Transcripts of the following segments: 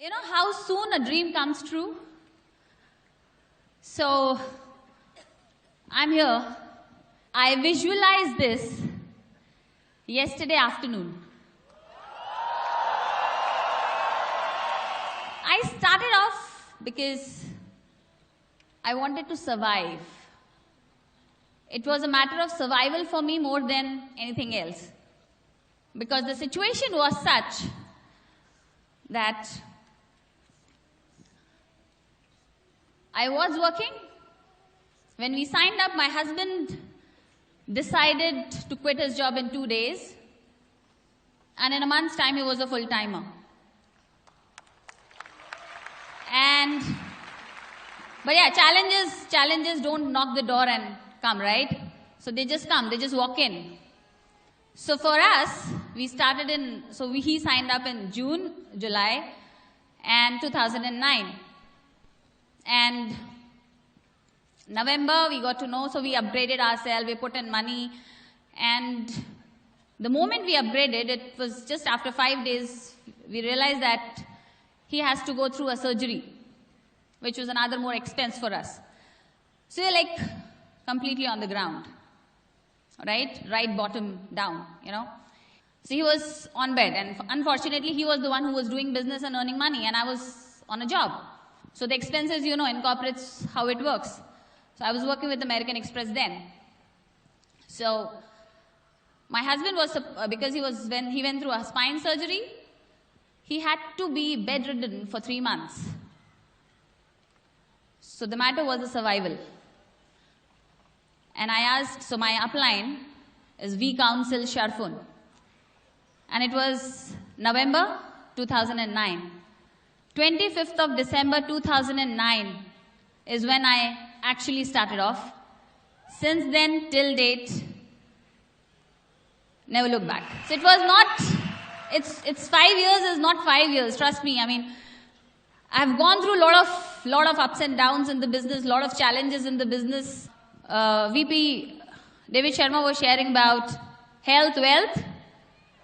You know how soon a dream comes true? So, I'm here. I visualized this yesterday afternoon. I started off because I wanted to survive. It was a matter of survival for me more than anything else. Because the situation was such that I was working. When we signed up, my husband decided to quit his job in 2 days. And in a month's time, he was a full-timer. But yeah, challenges don't knock the door and come, right? So they just come, they just walk in. So for us, he signed up in July, and 2009. And November, we got to know, so we upgraded ourselves, we put in money. And the moment we upgraded, it was just after 5 days, we realized that he has to go through a surgery, which was another more expense for us. So we're like completely on the ground, right bottom down, So he was on bed, and unfortunately, he was the one who was doing business and earning money, and I was on a job. So the expenses, in corporates, how it works. So I was working with American Express then. So my husband was, because when he went through a spine surgery, he had to be bedridden for 3 months. So the matter was a survival. And I asked, so my upline is V Council Sharfun. And it was November 2009. 25th of December 2009 is when I actually started off. Since then, till date, never look back. So it was not, it's 5 years is not 5 years, trust me. I mean, I've gone through a lot of ups and downs in the business, lot of challenges in the business. VP David Sharma was sharing about health, wealth,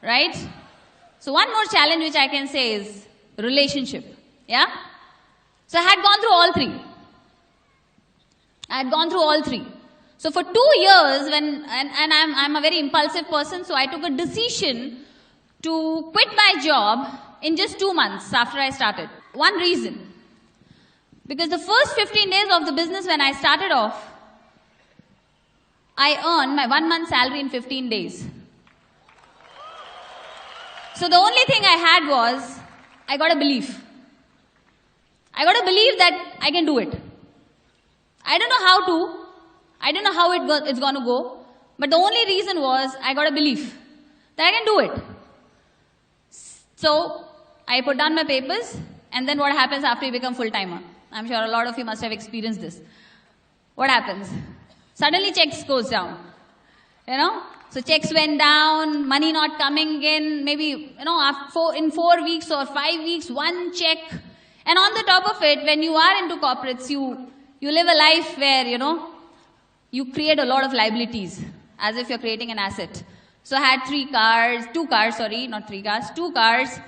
right? So one more challenge which I can say is relationship, yeah? So I had gone through all three. So for 2 years, and I'm a very impulsive person, so I took a decision to quit my job in just 2 months after I started. One reason, because the first 15 days of the business when I started off, I earned my 1 month salary in 15 days. So the only thing I had was, I got a belief. I got a belief that I can do it. I don't know how to. I don't know how it's going to go. But the only reason was, I got a belief that I can do it. So I put down my papers, and then what happens after you become full-timer? I'm sure a lot of you must have experienced this. What happens? Suddenly checks goes down. So checks went down, money not coming in, maybe, in 4 weeks or 5 weeks, one check. And on the top of it, when you are into corporates, you live a life where, you create a lot of liabilities, as if you're creating an asset. So I had 2 cars, not 3 cars, 2 cars.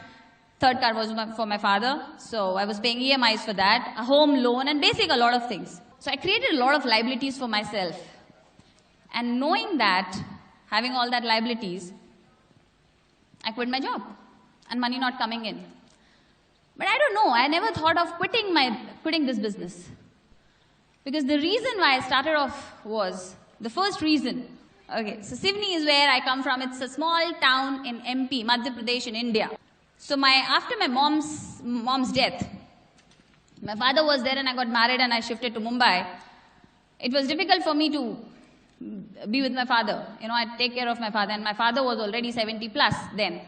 Third car was for my father, so I was paying EMIs for that, a home loan, and basically a lot of things. So I created a lot of liabilities for myself. And knowing that, having all that liabilities, I quit my job and money not coming in. But I don't know, I never thought of quitting this business. Because the reason why I started off was, the first reason, so Sivni is where I come from. It's a small town in MP, Madhya Pradesh in India. So after my mom's death, my father was there and I got married and I shifted to Mumbai. It was difficult for me to be with my father. I'd take care of my father, and my father was already 70 plus then.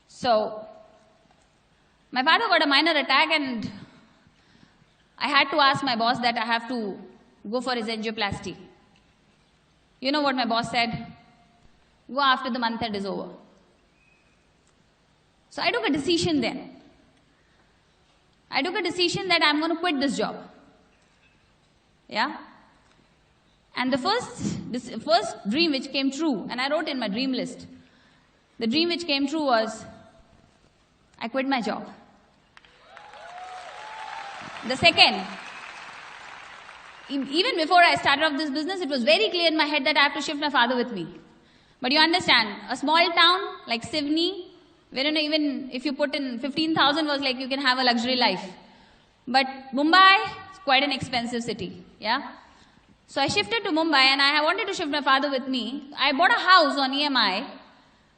So my father got a minor attack, and I had to ask my boss that I have to go for his angioplasty. You know what my boss said? Go after the month end is over. So I took a decision then. I took a decision that I'm going to quit this job. Yeah? And the first dream which came true, and I wrote in my dream list, the dream which came true was, I quit my job. The second, even before I started off this business, it was very clear in my head that I have to shift my father with me. But you understand, a small town like Sivni, where even if you put in 15,000 was like you can have a luxury life. But Mumbai is quite an expensive city, yeah? So I shifted to Mumbai and I wanted to shift my father with me. I bought a house on EMI,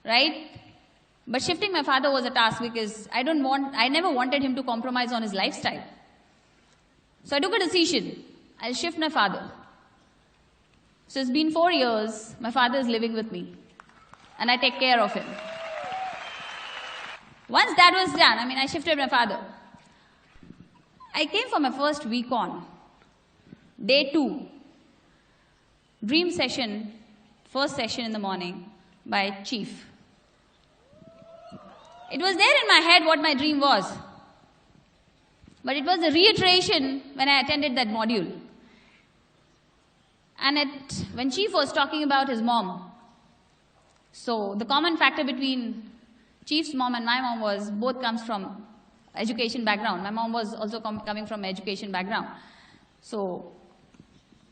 right? But shifting my father was a task because I never wanted him to compromise on his lifestyle. So I took a decision. I'll shift my father. So it's been 4 years, my father is living with me. And I take care of him. Once that was done, I shifted my father. I came for my first week on. Day 2. Dream session, first session in the morning by Chief. It was there in my head what my dream was. But it was a reiteration when I attended that module. And when Chief was talking about his mom, so the common factor between Chief's mom and my mom was both comes from education background. My mom was also coming from education background. So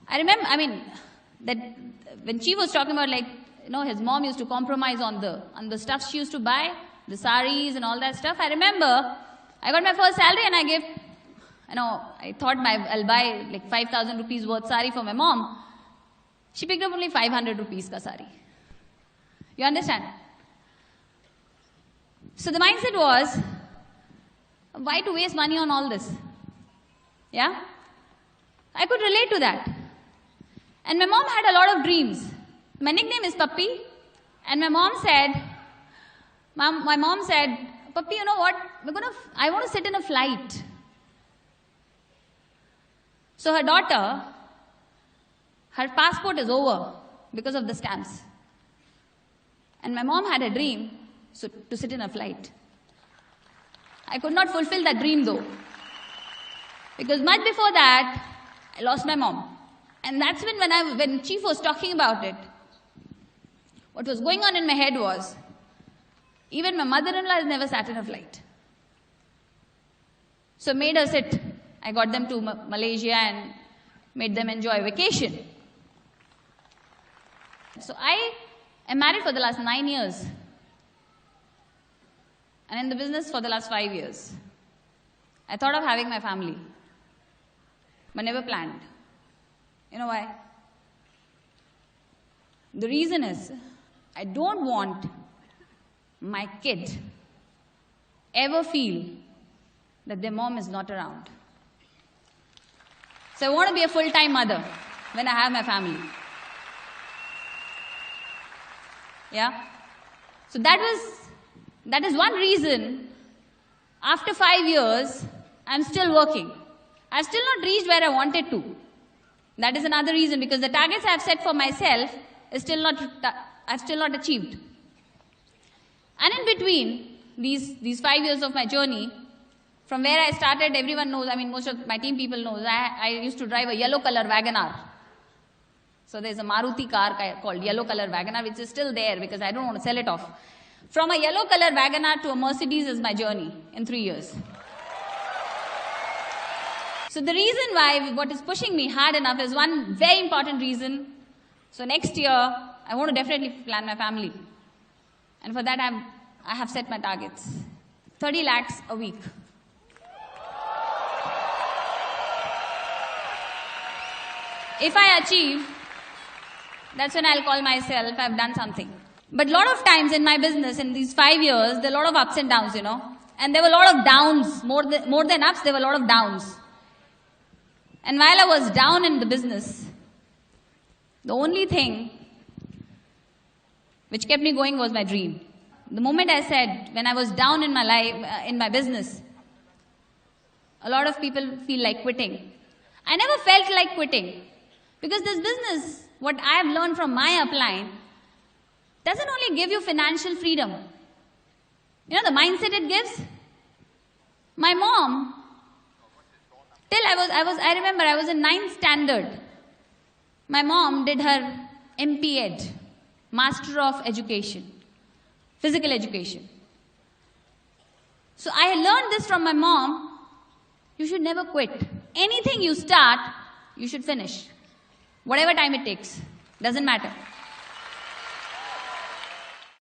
I remember, that when Chief was talking about his mom used to compromise on the stuff she used to buy, the saris and all that stuff. I remember I got my first salary and I gave, I thought I'll buy like 5,000 rupees worth sari for my mom. She picked up only 500 rupees ka sari. You understand? So the mindset was, why to waste money on all this? Yeah? I could relate to that. And my mom had a lot of dreams. My nickname is Pappy. And my mom said, Pappy, you know what? I want to sit in a flight. So her daughter, her passport is over because of the scams. And my mom had a dream to sit in a flight. I could not fulfill that dream though. Because much before that, I lost my mom. And that's when Chief was talking about it, what was going on in my head was, even my mother-in-law has never sat in a flight. So made her sit. I got them to Malaysia and made them enjoy vacation. So I am married for the last 9 years. And in the business for the last 5 years. I thought of having my family, but never planned. You know why? The reason is, I don't want my kid ever feel that their mom is not around. So I want to be a full-time mother when I have my family. Yeah? So that is one reason, after 5 years, I'm still working. I've still not reached where I wanted to. That is another reason, because the targets I've set for myself is I've still not achieved. And in between these 5 years of my journey, from where I started, everyone knows, most of my team people knows, I used to drive a yellow color WagonR. So there's a Maruti car called yellow color WagonR, which is still there because I don't want to sell it off. From a yellow color WagonR to a Mercedes is my journey in 3 years. So the reason why, what is pushing me hard enough is one very important reason. So next year, I want to definitely plan my family. And for that, I have set my targets. 30 lakhs a week. If I achieve, that's when I'll call myself, I've done something. But a lot of times in my business, in these 5 years, there are a lot of ups and downs, And there were a lot of downs. More than ups, there were a lot of downs. And while I was down in the business, the only thing which kept me going was my dream. The moment I said, when I was down in my life, in my business, a lot of people feel like quitting. I never felt like quitting. Because this business, what I have learned from my upline, doesn't only give you financial freedom. You know the mindset it gives? My mom, till I remember I was in 9th standard. My mom did her MP.Ed, Master of Education, Physical Education. So I learned this from my mom, You should never quit. Anything you start, you should finish. Whatever time it takes. Doesn't matter.